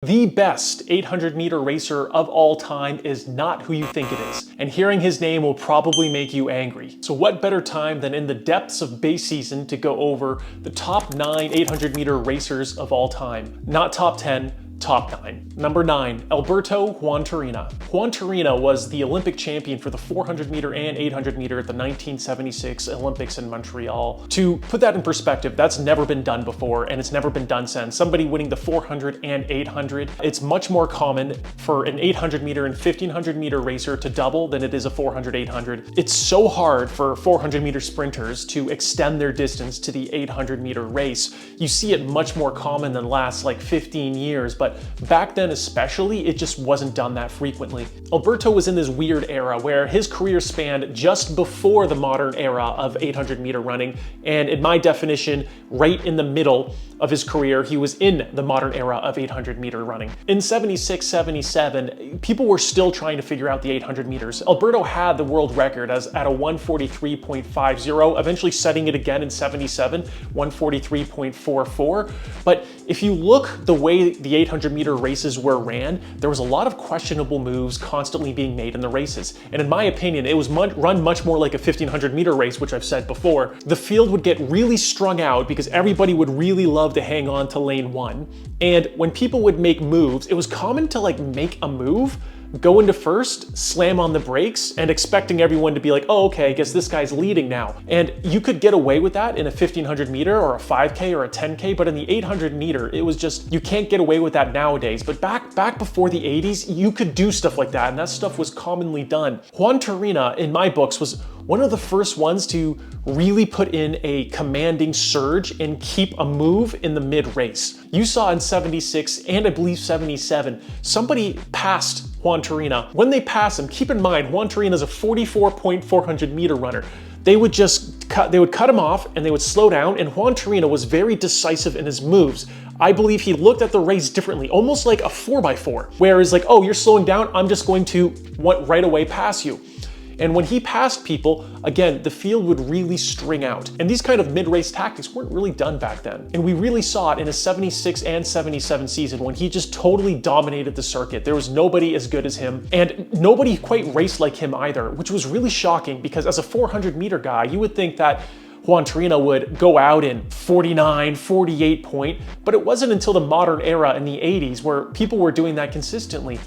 The best 800-meter racer of all time is not who you think it is, and hearing his name will probably make you angry. So what better time than in the depths of base season to go over the top 9 800-meter racers of all time. Not top 10, top 9. Number 9, Alberta Juantorena. Juantorena was the Olympic champion for the 400-meter and 800-meter at the 1976 Olympics in Montreal. To put that in perspective, that's never been done before, and it's never been done since. Somebody winning the 400 and 800. It's much more common for an 800-meter and 1500-meter racer to double than it is a 400-800. It's so hard for 400-meter sprinters to extend their distance to the 800-meter race. You see it much more common than the last like 15 years, but back then especially, it just wasn't done that frequently. Alberto was in this weird era where his career spanned just before the modern era of 800-meter running, and in my definition, right in the middle of his career, he was in the modern era of 800-meter running. In 76, 77, people were still trying to figure out the 800 meters. Alberto had the world record at a 143.50, eventually setting it again in 77, 143.44. But if you look the way the 800-meter races were ran, there was a lot of questionable moves constantly being made in the races. And in my opinion, it was run much more like a 1500-meter race, which I've said before. The field would get really strung out because everybody would really love to hang on to lane 1. And when people would make moves, it was common to like make a move, go into first, slam on the brakes, and expecting everyone to be like, oh, okay, I guess this guy's leading now. And you could get away with that in a 1500 meter or a 5K or a 10K, but in the 800 meter, it was just, you can't get away with that nowadays. But back before the 80s, you could do stuff like that, and that stuff was commonly done. Juantorena, in my books, was one of the first ones to really put in a commanding surge and keep a move in the mid-race. You saw in 76 and I believe 77, somebody passed Juantorena. When they pass him, keep in mind, Juantorena is a 44.400 meter runner. They would cut him off and they would slow down, and Juantorena was very decisive in his moves. I believe he looked at the race differently, almost like a 4x4, whereas like, oh, you're slowing down, I'm just going to right away pass you. And when he passed people, again, the field would really string out. And these kind of mid-race tactics weren't really done back then. And we really saw it in a 76 and 77 season when he just totally dominated the circuit. There was nobody as good as him, and nobody quite raced like him either, which was really shocking because as a 400-meter guy, you would think that Juantorena would go out in 49, 48 point, but it wasn't until the modern era in the 80s where people were doing that consistently.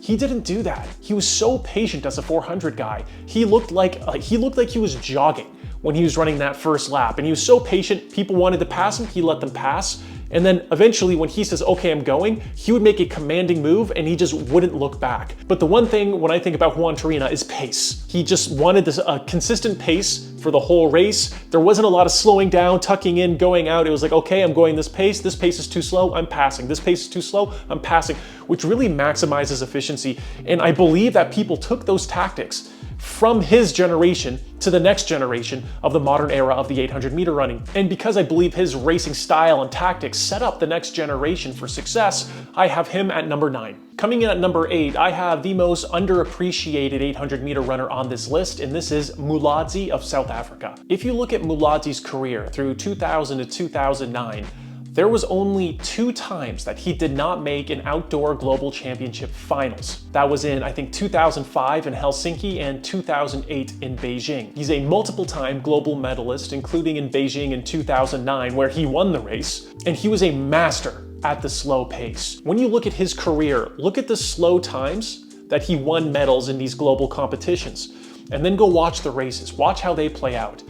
He didn't do that. He was so patient as a 400 guy. He looked like he was jogging when he was running that first lap, and he was so patient. People wanted to pass him, he let them pass. And then eventually when he says, okay, I'm going, he would make a commanding move and he just wouldn't look back. But the one thing when I think about Juantorena is pace. He just wanted this consistent pace for the whole race. There wasn't a lot of slowing down, tucking in, going out. It was like, okay, I'm going this pace is too slow, I'm passing. This pace is too slow, I'm passing, which really maximizes efficiency. And I believe that people took those tactics from his generation to the next generation of the modern era of the 800-meter running. And because I believe his racing style and tactics set up the next generation for success, I have him at number 9. Coming in at number 8, I have the most underappreciated 800-meter runner on this list, and this is Mulaudzi of South Africa. If you look at Mulaudzi's career through 2000 to 2009, there was only 2 times that he did not make an outdoor global championship finals. That was in, I think, 2005 in Helsinki and 2008 in Beijing. He's a multiple-time global medalist, including in Beijing in 2009, where he won the race, and he was a master at the slow pace. When you look at his career, look at the slow times that he won medals in these global competitions, and then go watch the races, watch how they play out.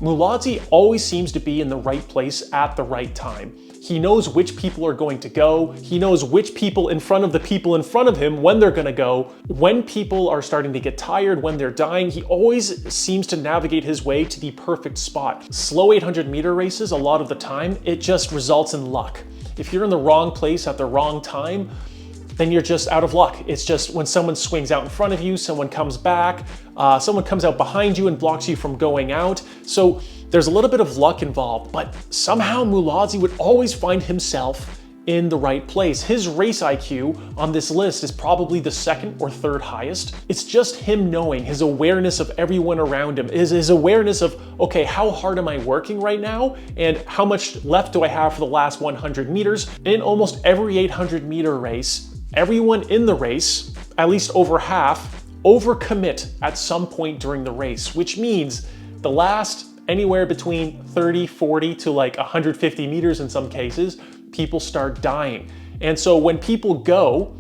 Mulaudzi always seems to be in the right place at the right time. He knows which people are going to go. He knows which people in front of the people in front of him, when they're gonna go, when people are starting to get tired, when they're dying. He always seems to navigate his way to the perfect spot. Slow 800-meter races, a lot of the time, it just results in luck. If you're in the wrong place at the wrong time, then you're just out of luck. It's just when someone swings out in front of you, someone comes back, someone comes out behind you and blocks you from going out. So there's a little bit of luck involved, but somehow Mulaudzi would always find himself in the right place. His race IQ on this list is probably the second or third highest. It's just him knowing, his awareness of everyone around him, his awareness of, okay, how hard am I working right now? And how much left do I have for the last 100 meters? In almost every 800-meter race, everyone in the race, at least over half, overcommit at some point during the race, which means the last anywhere between 30, 40 to like 150 meters in some cases, people start dying. And so when people go,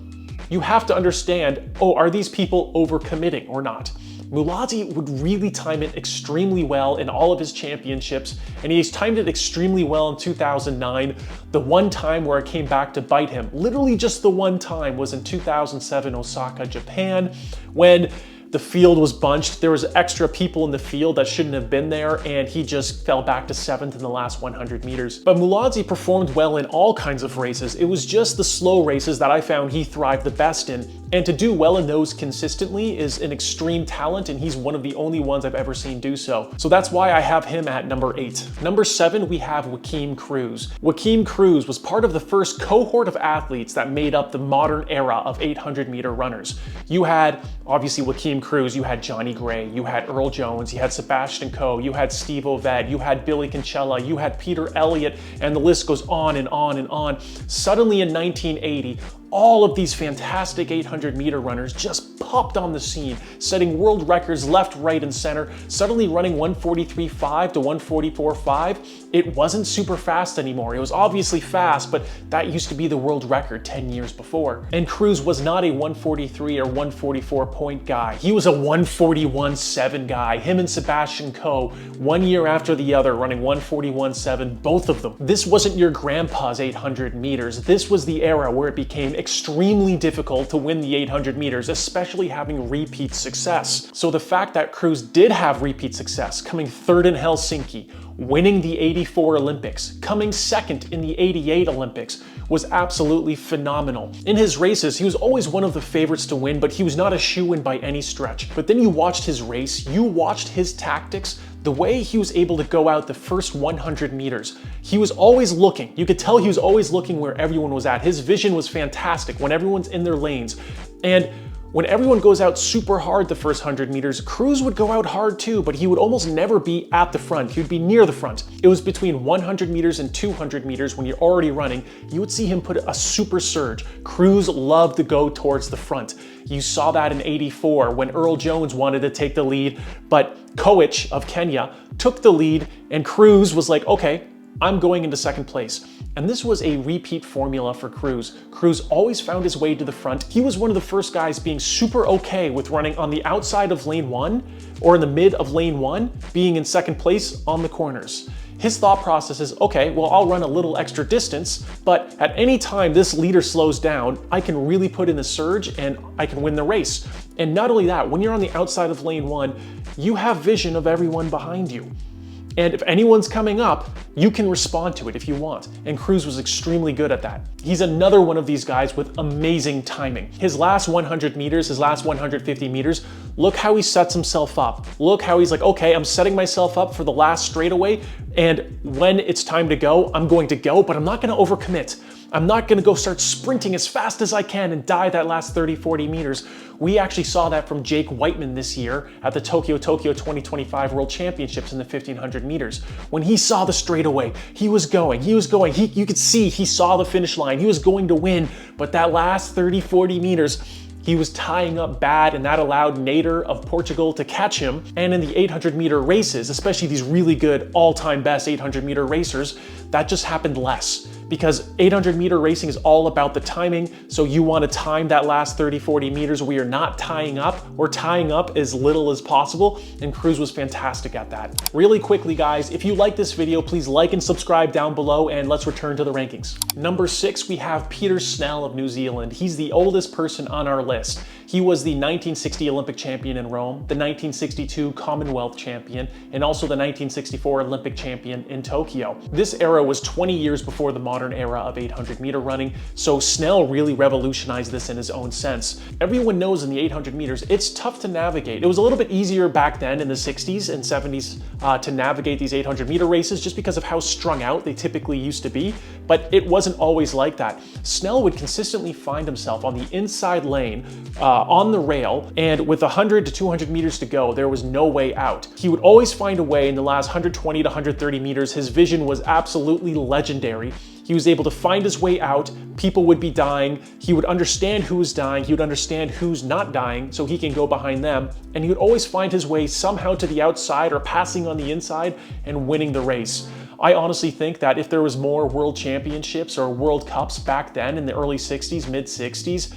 you have to understand, oh, are these people overcommitting or not? Mulaudzi would really time it extremely well in all of his championships, and he's timed it extremely well in 2009. The one time where it came back to bite him, literally just the one time, was in 2007 Osaka, Japan, when the field was bunched. There was extra people in the field that shouldn't have been there, and he just fell back to 7th in the last 100 meters. But Mulaudzi performed well in all kinds of races. It was just the slow races that I found he thrived the best in. And to do well in those consistently is an extreme talent, and he's one of the only ones I've ever seen do so. So that's why I have him at number 8. Number 7, we have Joaqium Cruz. Joaqium Cruz was part of the first cohort of athletes that made up the modern era of 800-meter runners. You had, obviously, Joaqium Cruz, you had Johnny Gray, you had Earl Jones, you had Sebastian Coe, you had Steve Ovett, you had Billy Konchellah, you had Peter Elliott, and the list goes on and on and on. Suddenly in 1980, all of these fantastic 800-meter runners just popped on the scene, setting world records left, right, and center, suddenly running 143.5 to 144.5. It wasn't super fast anymore. It was obviously fast, but that used to be the world record 10 years before. And Cruz was not a 143 or 144 point guy. He was a 141.7 guy. Him and Sebastian Coe, 1 year after the other, running 141.7, both of them. This wasn't your grandpa's 800 meters. This was the era where it became extremely difficult to win the 800 meters, especially having repeat success. So the fact that Cruz did have repeat success, coming 3rd in Helsinki, winning the 84 Olympics, coming 2nd in the 88 Olympics, was absolutely phenomenal. In his races, he was always one of the favorites to win, but he was not a shoo-in by any stretch. But then you watched his race, you watched his tactics, the way he was able to go out the first 100 meters. He was always looking. You could tell he was always looking where everyone was at. His vision was fantastic when everyone's in their lanes. And when everyone goes out super hard the first 100 meters, Cruz would go out hard too, but he would almost never be at the front. He would be near the front. It was between 100 meters and 200 meters when you're already running, you would see him put a super surge. Cruz loved to go towards the front. You saw that in 84 when Earl Jones wanted to take the lead, but Kochich of Kenya took the lead, and Cruz was like, okay, I'm going into 2nd place. And this was a repeat formula for Cruz. Cruz always found his way to the front. He was one of the first guys being super okay with running on the outside of lane 1 or in the mid of lane 1, being in 2nd place on the corners. His thought process is, okay, well, I'll run a little extra distance, but at any time this leader slows down, I can really put in a surge and I can win the race. And not only that, when you're on the outside of lane 1, you have vision of everyone behind you. And if anyone's coming up, you can respond to it if you want. And Cruz was extremely good at that. He's another one of these guys with amazing timing. His last 100 meters, his last 150 meters, look how he sets himself up. Look how he's like, okay, I'm setting myself up for the last straightaway, and when it's time to go, I'm going to go, but I'm not gonna overcommit. I'm not gonna go start sprinting as fast as I can and die that last 30, 40 meters. We actually saw that from Jake Whiteman this year at the Tokyo 2025 World Championships in the 1500 meters. When he saw the straightaway, he was going. You could see he saw the finish line. He was going to win, but that last 30, 40 meters, he was tying up bad, and that allowed Nader of Portugal to catch him. And in the 800-meter races, especially these really good all-time best 800-meter racers, that just happened less. Because 800-meter racing is all about the timing, so you want to time that last 30, 40 meters where you're not tying up, or tying up as little as possible, and Cruz was fantastic at that. Really quickly, guys, if you like this video, please like and subscribe down below, and let's return to the rankings. Number 6, we have Peter Snell of New Zealand. He's the oldest person on our list. He was the 1960 Olympic champion in Rome, the 1962 Commonwealth champion, and also the 1964 Olympic champion in Tokyo. This era was 20 years before the modern era of 800-meter running, so Snell really revolutionized this in his own sense. Everyone knows in the 800 meters, it's tough to navigate. It was a little bit easier back then in the 60s and 70s to navigate these 800-meter races just because of how strung out they typically used to be. but it wasn't always like that. Snell would consistently find himself on the inside lane, on the rail, and with 100 to 200 meters to go, there was no way out. He would always find a way in the last 120 to 130 meters. His vision was absolutely legendary. He was able to find his way out. People would be dying. He would understand who was dying. He would understand who's not dying so he can go behind them. And he would always find his way somehow to the outside or passing on the inside and winning the race. I honestly think that if there was more world championships or world cups back then in the early 60s, mid 60s,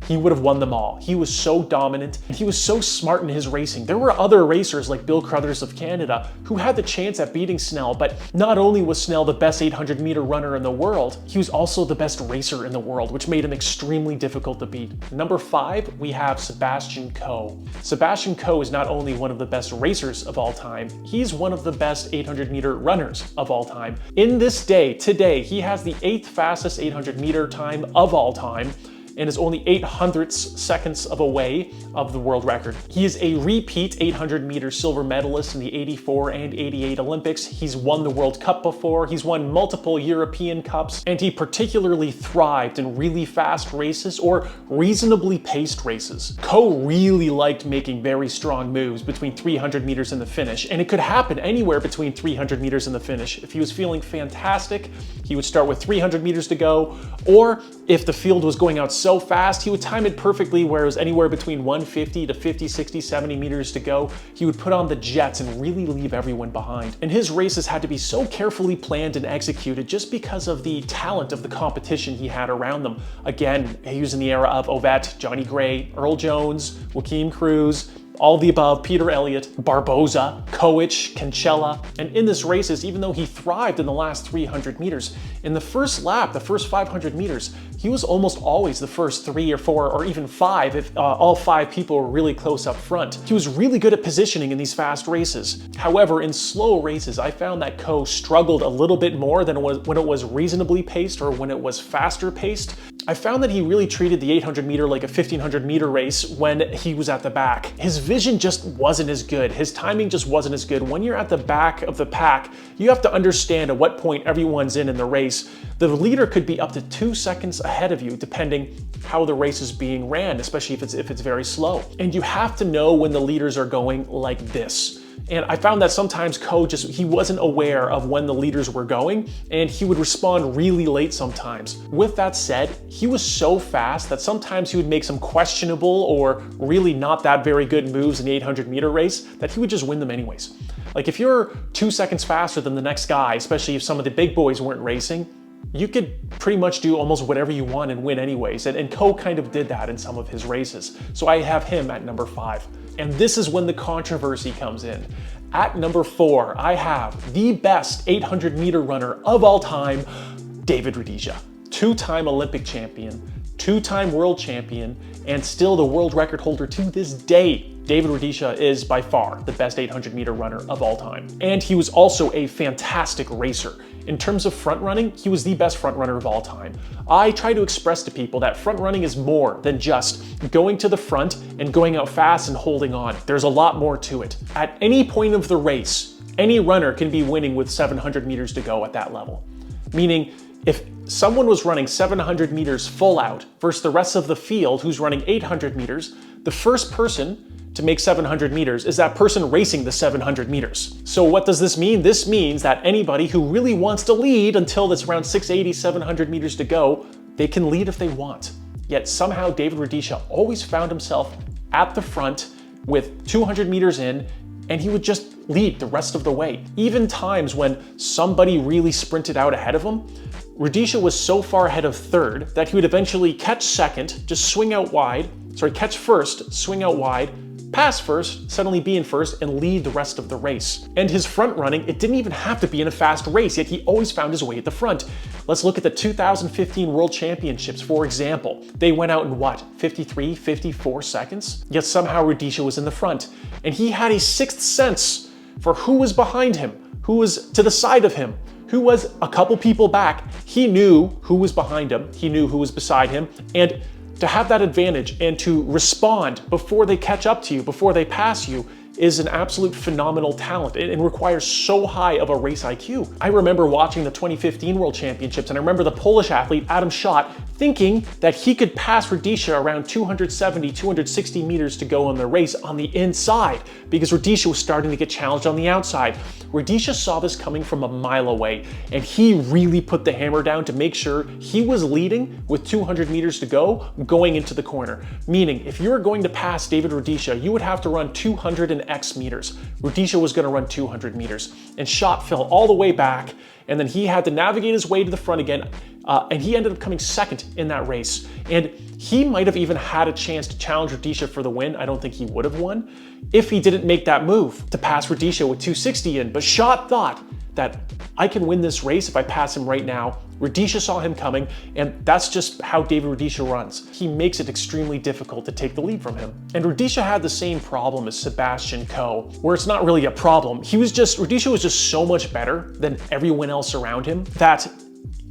he would have won them all. He was so dominant. He was so smart in his racing. There were other racers like Bill Crothers of Canada who had the chance at beating Snell, but not only was Snell the best 800-meter runner in the world, he was also the best racer in the world, which made him extremely difficult to beat. Number 5, we have Sebastian Coe. Sebastian Coe is not only one of the best racers of all time, he's one of the best 800-meter runners of all time. In this day, today, he has the 8th fastest 800-meter time of all time, and is only 800 seconds away of the world record. He is a repeat 800-meter silver medalist in the 84 and 88 Olympics. He's won the World Cup before, he's won multiple European Cups, and he particularly thrived in really fast races or reasonably paced races. Coe really liked making very strong moves between 300 meters and the finish, and it could happen anywhere between 300 meters and the finish. If he was feeling fantastic, he would start with 300 meters to go, or if the field was going out so fast, he would time it perfectly where it was anywhere between 150 to 50, 60, 70 meters to go. He would put on the jets and really leave everyone behind. And his races had to be so carefully planned and executed just because of the talent of the competition he had around them. Again, he was in the era of Ovett, Johnny Gray, Earl Jones, Joaqium Cruz, all the above, Peter Elliott, Barboza, Kochich, Konchellah. And in this races, even though he thrived in the last 300 meters, in the first lap, the first 500 meters, he was almost always the first 3 or 4 or even 5 if all 5 people were really close up front. He was really good at positioning in these fast races. However, in slow races, I found that Coe struggled a little bit more than when it was reasonably paced or when it was faster paced. I found that he really treated the 800 meter like a 1500 meter race when he was at the back. His vision just wasn't as good. His timing just wasn't as good. When you're at the back of the pack, you have to understand at what point everyone's in the race. The leader could be up to 2 seconds ahead of you, depending how the race is being ran, especially if it's very slow. And you have to know when the leaders are going like this. And I found that sometimes Coe he wasn't aware of when the leaders were going, and he would respond really late sometimes. With that said, he was so fast that sometimes he would make some questionable or really not that very good moves in the 800 meter race that he would just win them anyways. Like if you're 2 seconds faster than the next guy, especially if some of the big boys weren't racing, you could pretty much do almost whatever you want and win anyways. And Coe kind of did that in some of his races. So I have him at number 5. And this is when the controversy comes in. At number 4, I have the best 800 meter runner of all time, David Rudisha. 2-time Olympic champion, 2-time world champion, and still the world record holder to this day. David Rudisha is by far the best 800 meter runner of all time. And he was also a fantastic racer. In terms of front running, he was the best front runner of all time. I try to express to people that front running is more than just going to the front and going out fast and holding on. There's a lot more to it. At any point of the race, any runner can be winning with 700 meters to go at that level. Meaning, if someone was running 700 meters full out versus the rest of the field who's running 800 meters, the first person to make 700 meters is that person racing the 700 meters. So what does this mean? This means that anybody who really wants to lead until it's around 680, 700 meters to go, they can lead if they want. Yet somehow David Rudisha always found himself at the front with 200 meters in, and he would just lead the rest of the way. Even times when somebody really sprinted out ahead of him, Rudisha was so far ahead of third that he would eventually catch second, just swing out wide, catch first, swing out wide, pass first, suddenly be in first, and lead the rest of the race. And his front running, it didn't even have to be in a fast race, yet he always found his way at the front. Let's look at the 2015 World Championships, for example. They went out in what, 53, 54 seconds? Yet somehow Rudisha was in the front. And he had a sixth sense for who was behind him, who was to the side of him, who was a couple people back. He knew who was behind him, he knew who was beside him, and to have that advantage and to respond before they catch up to you, before they pass you, is an absolute phenomenal talent and requires so high of a race IQ. I remember watching the 2015 World Championships, and I remember the Polish athlete Adam Schott thinking that he could pass Rudisha around 270, 260 meters to go on the race on the inside because Rudisha was starting to get challenged on the outside. Rudisha saw this coming from a mile away, and he really put the hammer down to make sure he was leading with 200 meters to go going into the corner. Meaning, if you were going to pass David Rudisha, you would have to run 200 and X meters. Rudisha was going to run 200 meters, and Schott fell all the way back, and then he had to navigate his way to the front again, and he ended up coming second in that race. And he might have even had a chance to challenge Rudisha for the win. I don't think he would have won if he didn't make that move to pass Rudisha with 260 in. But Schott thought that I can win this race if I pass him right now. Rudisha saw him coming, and that's just how David Rudisha runs. He makes it extremely difficult to take the lead from him. And Rudisha had the same problem as Sebastian Coe, where it's not really a problem. Rudisha was just so much better than everyone else around him that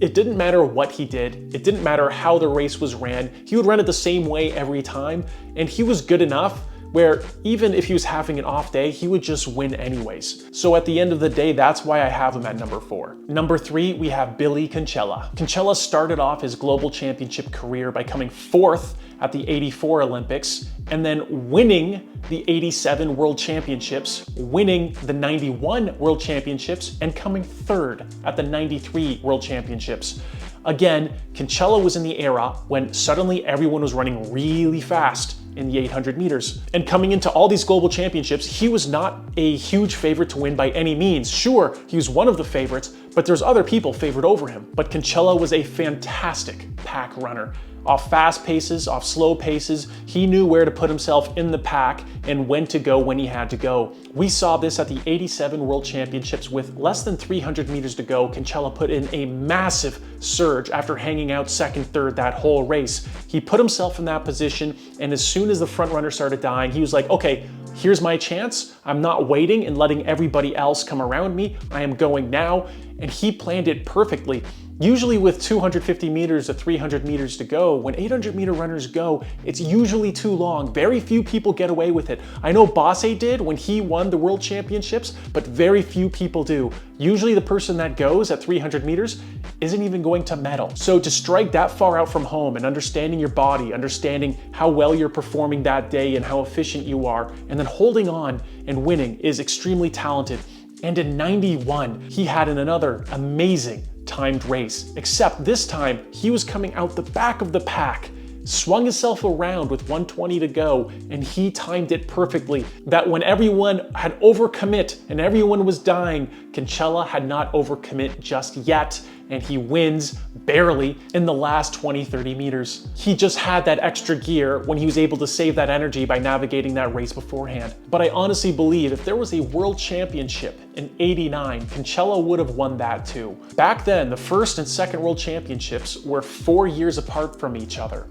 it didn't matter what he did. It didn't matter how the race was ran. He would run it the same way every time, and he was good enough where even if he was having an off day, he would just win anyways. So at the end of the day, that's why I have him at number 4. Number 3, we have Billy Konchellah. Konchellah started off his global championship career by coming 4th at the 84 Olympics, and then winning the 87 World Championships, winning the 91 World Championships, and coming 3rd at the 93 World Championships. Again, Konchellah was in the era when suddenly everyone was running really fast in the 800 meters. And coming into all these global championships, he was not a huge favorite to win by any means. Sure, he was one of the favorites, but there's other people favored over him. But Konchellah was a fantastic pack runner. Off fast paces, off slow paces, he knew where to put himself in the pack and when to go when he had to go. We saw this at the 87 World Championships with less than 300 meters to go. Konchellah put in a massive surge after hanging out 2nd, 3rd that whole race. He put himself in that position, and as soon as the front runner started dying, he was like, okay, here's my chance. I'm not waiting and letting everybody else come around me. I am going now. And he planned it perfectly. Usually with 250 meters to 300 meters to go, when 800 meter runners go, it's usually too long. Very few people get away with it. I know Bosse did when he won the World Championships, but very few people do. Usually the person that goes at 300 meters isn't even going to medal. So to strike that far out from home and understanding your body, understanding how well you're performing that day and how efficient you are, and then holding on and winning is extremely talented. And in 91, he had another amazing timed race, except this time he was coming out the back of the pack, swung himself around with 120 to go, and he timed it perfectly. That when everyone had overcommit and everyone was dying, Konchellah had not overcommit just yet, and he wins barely in the last 20-30 meters. He just had that extra gear when he was able to save that energy by navigating that race beforehand. But I honestly believe if there was a world championship in '89, Konchellah would have won that too. Back then, the first and second world championships were 4 years apart from each other.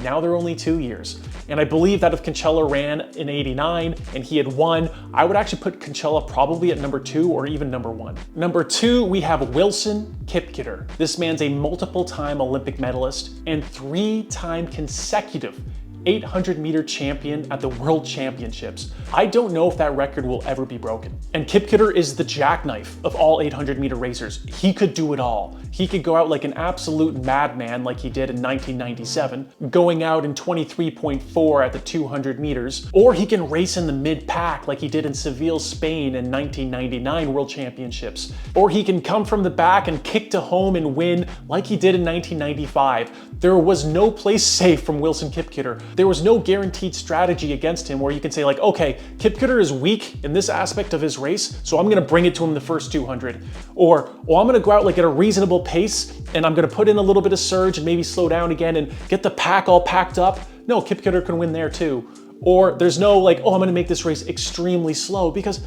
Now they're only 2 years. And I believe that if Konchellah ran in '89 and he had won, I would actually put Konchellah probably at number 2 or even number 1. Number 2, we have Wilson Kipketer. This man's a multiple-time Olympic medalist and 3-time consecutive 800 meter champion at the World Championships. I don't know if that record will ever be broken. And Kipketer is the jackknife of all 800 meter racers. He could do it all. He could go out like an absolute madman like he did in 1997, going out in 23.4 at the 200 meters, or he can race in the mid-pack like he did in Seville, Spain in 1999 World Championships, or he can come from the back and kick to home and win like he did in 1995. There was no place safe from Wilson Kipketer. There was no guaranteed strategy against him where you can say like, okay, Kipketer is weak in this aspect of his race, so I'm gonna bring it to him the first 200. Or, well, I'm gonna go out like at a reasonable pace and I'm gonna put in a little bit of surge and maybe slow down again and get the pack all packed up. No, Kipketer can win there too. Or there's no like, oh, I'm gonna make this race extremely slow, because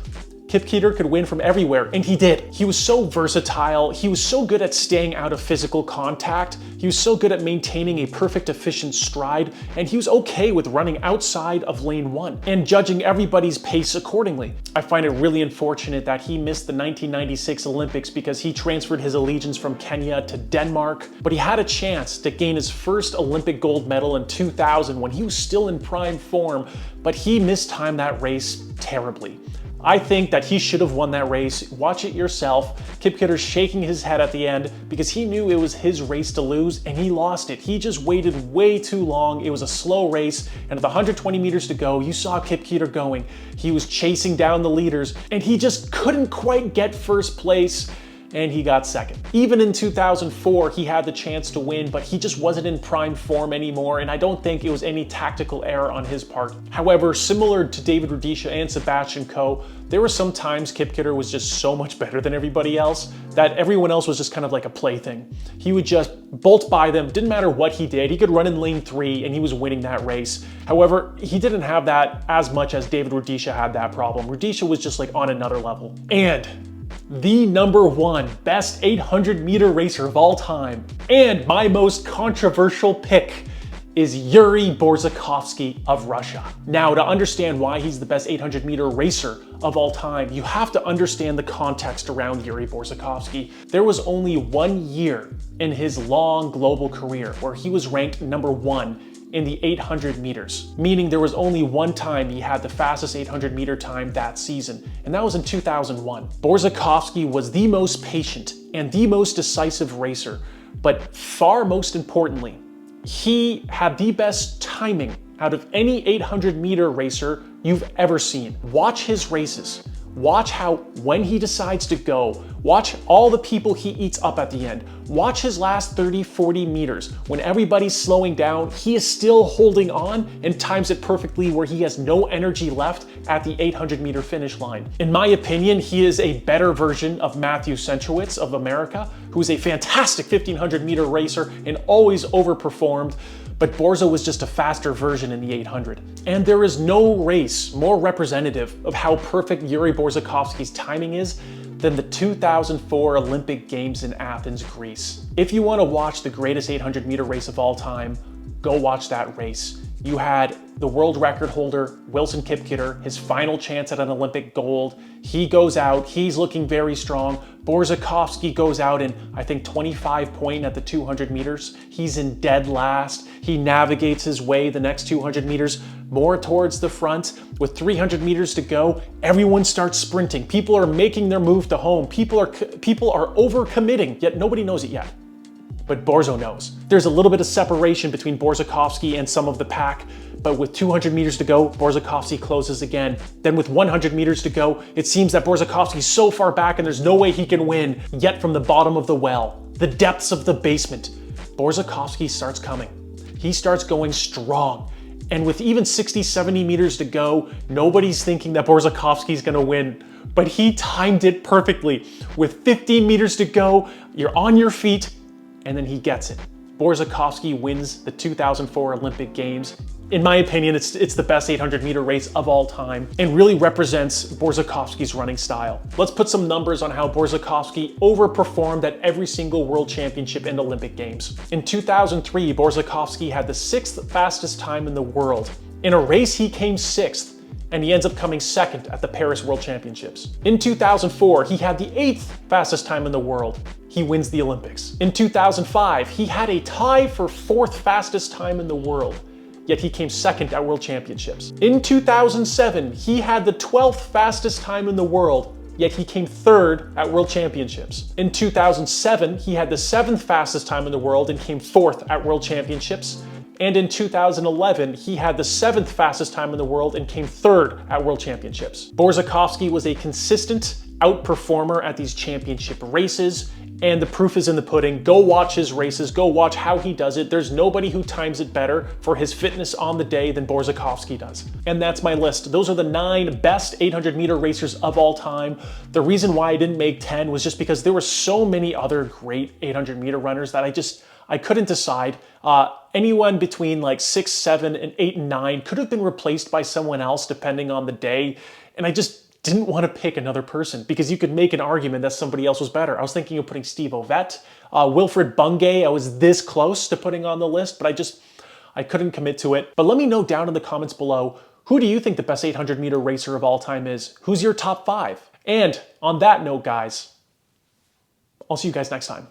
Kipketer could win from everywhere, and he did. He was so versatile. He was so good at staying out of physical contact. He was so good at maintaining a perfect, efficient stride, and he was okay with running outside of lane 1 and judging everybody's pace accordingly. I find it really unfortunate that he missed the 1996 Olympics because he transferred his allegiance from Kenya to Denmark, but he had a chance to gain his first Olympic gold medal in 2000 when he was still in prime form, but he mistimed that race terribly. I think that he should have won that race. Watch it yourself. Kipketer shaking his head at the end because he knew it was his race to lose, and he lost it. He just waited way too long. It was a slow race, and at the 120 meters to go, you saw Kipketer going. He was chasing down the leaders, and he just couldn't quite get first place, and he got second. Even in 2004, he had the chance to win, but he just wasn't in prime form anymore, and I don't think it was any tactical error on his part. However, similar to David Rudisha and Sebastian Coe, there were some times Kipketer was just so much better than everybody else that everyone else was just kind of like a plaything. He would just bolt by them, didn't matter what he did. He could run in lane 3 and he was winning that race. However, he didn't have that as much as David Rudisha had that problem. Rudisha was just like on another level. And the #1 best 800 meter racer of all time, and my most controversial pick, is Yuriy Borzakovskiy of Russia. Now, to understand why he's the best 800 meter racer of all time, you have to understand the context around Yuriy Borzakovskiy. There was only 1 year in his long global career where he was ranked #1 in the 800 meters, meaning there was only one time he had the fastest 800 meter time that season, and that was in 2001. Borzakovskiy was the most patient and the most decisive racer, but far most importantly, he had the best timing out of any 800 meter racer you've ever seen. Watch his races. Watch how, when he decides to go, watch all the people he eats up at the end. Watch his last 30, 40 meters. When everybody's slowing down, he is still holding on and times it perfectly where he has no energy left at the 800 meter finish line. In my opinion, he is a better version of Matthew Centrowitz of America, who is a fantastic 1500 meter racer and always overperformed. But Borza was just a faster version in the 800. And there is no race more representative of how perfect Yuriy Borzakovskiy's timing is than the 2004 Olympic Games in Athens, Greece. If you want to watch the greatest 800 meter race of all time, go watch that race. You had the world record holder, Wilson Kipketer, his final chance at an Olympic gold. He goes out, he's looking very strong. Borzakovskiy goes out in, I think, 25 point at the 200 meters. He's in dead last. He navigates his way the next 200 meters more towards the front. With 300 meters to go, everyone starts sprinting. People are making their move to home. People are overcommitting, yet nobody knows it yet. But Borzo knows. There's a little bit of separation between Borzakovskiy and some of the pack, but with 200 meters to go, Borzakovskiy closes again. Then with 100 meters to go, it seems that Borzakovskiy's so far back and there's no way he can win. Yet from the bottom of the well, the depths of the basement, Borzakovskiy starts coming. He starts going strong. And with even 60, 70 meters to go, nobody's thinking that Borzakovskiy's gonna win. But he timed it perfectly. With 15 meters to go, you're on your feet, and then he gets it. Borzakovskiy wins the 2004 Olympic Games. In my opinion, it's the best 800 meter race of all time and really represents Borzakovskiy's running style. Let's put some numbers on how Borzakovskiy overperformed at every single world championship and Olympic Games. In 2003, Borzakovskiy had the 6th fastest time in the world. In a race, he came 6th, and he ends up coming 2nd at the Paris World Championships. In 2004, he had the 8th fastest time in the world. He wins the Olympics. In 2005, he had a tie for 4th fastest time in the world, yet he came 2nd at World Championships. In 2007, he had the 12th fastest time in the world, yet he came 3rd at World Championships. In 2007, he had the 7th fastest time in the world and came 4th at World Championships. And in 2011, he had the 7th fastest time in the world and came 3rd at World Championships. Borzakovskiy was a consistent outperformer at these championship races, and the proof is in the pudding. Go watch his races, go watch how he does it. There's nobody who times it better for his fitness on the day than Borzakovskiy does. And that's my list. Those are the 9 best 800 meter racers of all time. The reason why I didn't make 10 was just because there were so many other great 800 meter runners that I couldn't decide. Anyone between like 6, 7, and 8, and 9 could have been replaced by someone else depending on the day. And didn't want to pick another person because you could make an argument that somebody else was better. I was thinking of putting Steve Ovett, Wilfred Bungay. I was this close to putting on the list, but I couldn't commit to it. But let me know down in the comments below, who do you think the best 800-meter racer of all time is? Who's your top 5? And on that note, guys, I'll see you guys next time.